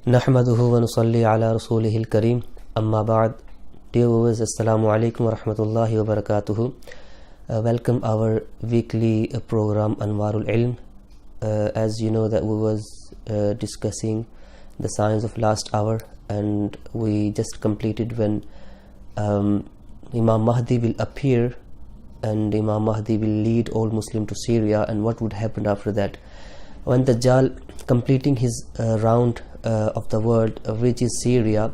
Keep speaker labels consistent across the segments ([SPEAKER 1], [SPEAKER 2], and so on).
[SPEAKER 1] Nahmaduhu wa nusalli ala rasulihil kareem. Amma ba'd. Dear viewers, assalamu alaikum wa rahmatullahi wa barakatuhu. Welcome our weekly program Anwaar-ul-ilm. As you know that we was discussing the signs of last hour, and we just completed when Imam Mahdi will appear and Imam Mahdi will lead all Muslims to Syria, and what would happen after that. When Dajjal completing his round of the world reaches Syria,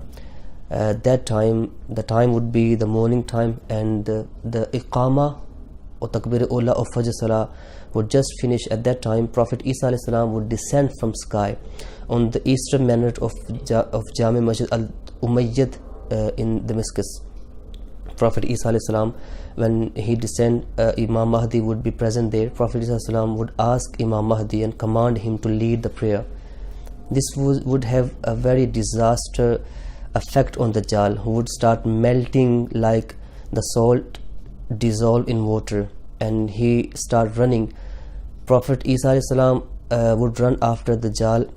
[SPEAKER 1] that time, the time would be the morning time, and the Iqama or Takbir Ula of Fajr Salah would just finish. At that time, Prophet Isa alayhi salam would descend from sky on the eastern minaret of Jami Masjid al-Umayyad in Damascus. Prophet Isa alayhi salam, when he descend, Imam Mahdi would be present there. Prophet Isa alayhi salam would ask Imam Mahdi and command him to lead the prayer. This would have a very disaster effect on the Dajjal, who would start melting like the salt dissolved in water, and he start running. Prophet Isa alayhi salam would run after the Dajjal,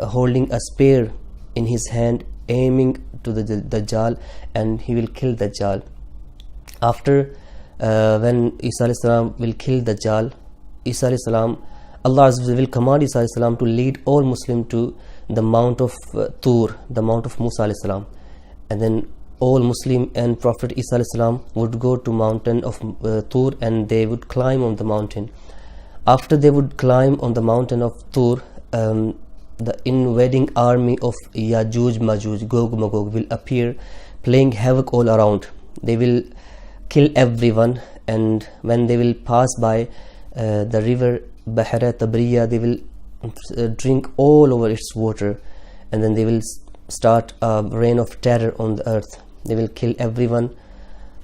[SPEAKER 1] holding a spear in his hand, aiming to the Dajjal, and he will kill the Dajjal. After when Isa alayhi salam will kill the Dajjal, Isa alayhi salam, Allah will command Isa alayhi salam to lead all Muslims to the mount of Tur, the mount of Musa alayhi salam, and then all Muslim and Prophet Isa alayhi salam would go to mountain of Tur, and they would climb on the mountain. After they would climb on the mountain of Tur, the invading army of Yajuj Majuj, Gog Magog, will appear, playing havoc all around. They will kill everyone, and when they will pass by the river Bahra Tabriya, they will drink all over its water, and then they will start a reign of terror on the earth. They will kill everyone,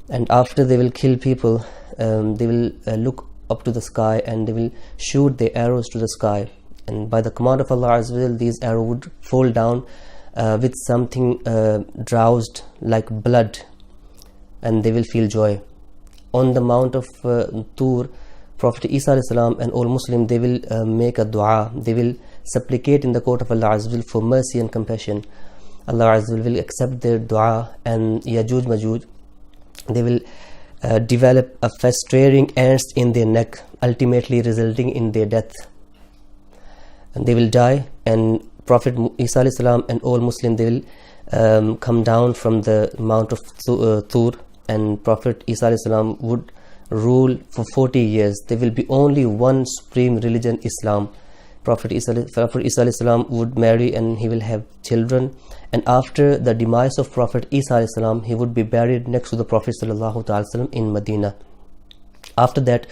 [SPEAKER 1] and after they will kill people, they will look up to the sky and they will shoot their arrows to the sky, and by the command of Allah as well, these arrows would fall down with something drowsed like blood, and they will feel joy. On the mount of Tur, Prophet Isa alayhi salam and all Muslims, they will make a dua. They will supplicate in the court of Allah Azza wa Jal for mercy and compassion. Allah Azza wa Jal will accept their dua, and Yajuj Majuj, they will develop a festering ants in their neck, ultimately resulting in their death, and they will die. And Prophet Isa alayhi salam and all Muslims, they will come down from the mount of Tur, and Prophet Isa alayhi salam would rule for 40 years. There will be only one supreme religion, Islam. Prophet Isa alayhi salam would marry, and he will have children, and after the demise of Prophet Isa alayhi salam, he would be buried next to the Prophet sallallahu ta'ala sallam in Medina. After that,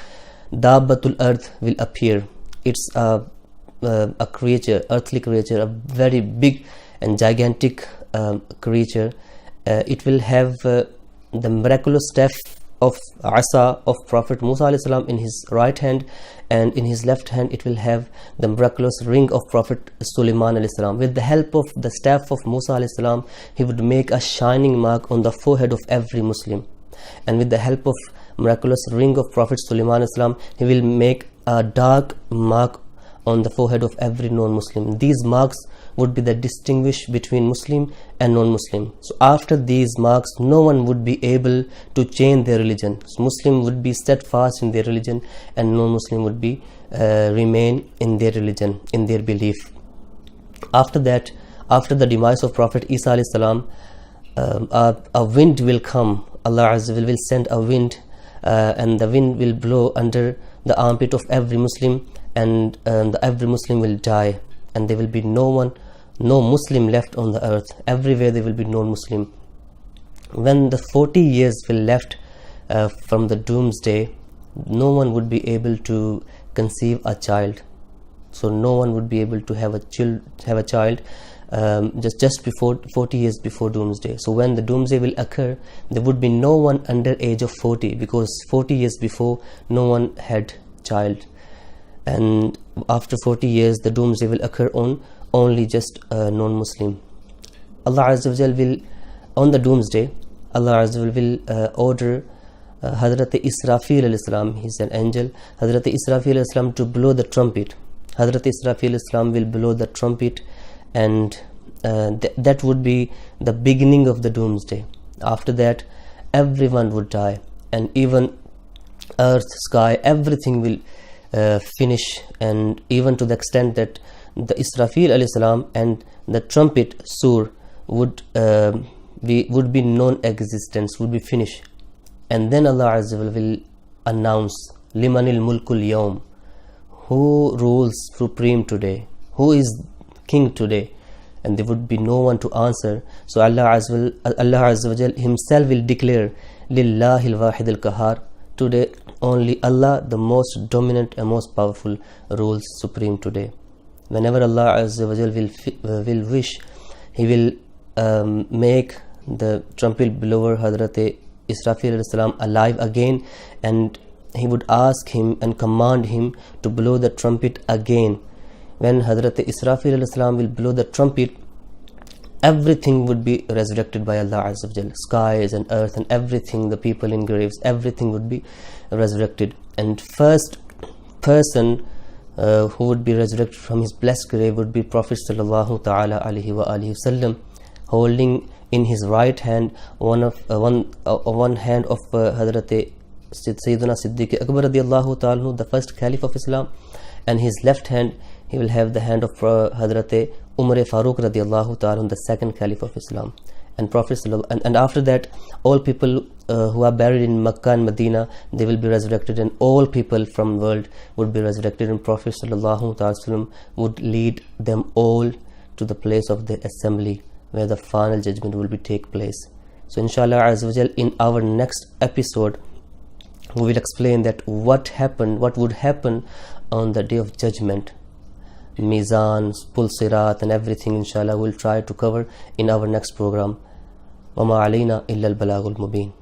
[SPEAKER 1] Dabbatul Earth will appear. It's a creature, earthly creature, a very big and gigantic creature. It will have the miraculous staff of Asa of Prophet Musa alayhi salam in his right hand, and in his left hand it will have the miraculous ring of Prophet Sulaiman alayhi salam. With the help of the staff of Musa alayhi salam, he would make a shining mark on the forehead of every Muslim, and with the help of miraculous ring of Prophet Sulaiman alayhi salam, he will make a dark mark on the forehead of every non-Muslim. These marks would be the distinguish between Muslim and non-Muslim. So after these marks, no one would be able to change their religion. So Muslim would be steadfast in their religion, and non-Muslim would be remain in their religion, in their belief. After that, after the demise of Prophet Isa alayhi salam, a wind will come. Allah Azza wa Jal will send a wind, and the wind will blow under the armpit of every Muslim, and every Muslim will die, and there will be no Muslim left on the earth. Everywhere there will be no Muslim. When the 40 years will left from the doomsday, no one would be able to conceive a child. So no one would be able to have a child just before 40 years before doomsday. So when the doomsday will occur, there would be no one under age of 40, because 40 years before no one had child. And after 40 years, the doomsday will occur on only just non-Muslim. Allah Azza wa Jal will, on the doomsday, Allah Azza wa Jal will order Hazrat Israfil alayhi salam, he's an angel, Hazrat Israfil alayhi salam, to blow the trumpet. Hazrat Israfil Islam will blow the trumpet, and that would be the beginning of the doomsday. After that, everyone would die, and even earth, sky, everything will finish, and even to the extent that the Israfil alayhi salam and the trumpet sur would be non-existence, would be finished. And then Allah Azza wa Jalla will announce, Limanil mulkul yawm, who rules supreme today, who is king today? And there would be no one to answer. So Allah Azza wa Jalla himself will declare, Lillahi al-wahid al-kahar, today only Allah, the most dominant and most powerful, rules supreme today. Whenever Allah Azza wa Jalla will wish, He will make the trumpet blower Hazrat Israfil alayhi salam alive again, and He would ask him and command him to blow the trumpet again. When Hazrat Israfil alayhi salam will blow the trumpet, everything would be resurrected by Allah Azza wa Jalla. Skies and earth and everything, the people in graves, everything would be resurrected. And first person who would be resurrected from his blessed grave would be Prophet sallallahu ta'ala alaihi wa alihi wasallam, holding in his right hand one hand of Hazrat Sayyidina Siddiq Akbar radiallahu ta'ala, the first caliph of Islam, and his left hand he will have the hand of Hazrat Umar Farooq radiallahu ta'ala, the second caliph of Islam. And Prophet and after that, all people who are buried in Makkah and Medina, they will be resurrected, and all people from the world would be resurrected, and Prophet sallallahu ta'ala wasallam would lead them all to the place of the assembly where the final judgment will be take place. So inshallah Azza wa Jal, in our next episode we will explain that what would happen on the day of judgment, Mizan, Pul Sirat and everything. Inshallah we'll try to cover in our next program. Wa ma alayna illa al balagul mubin.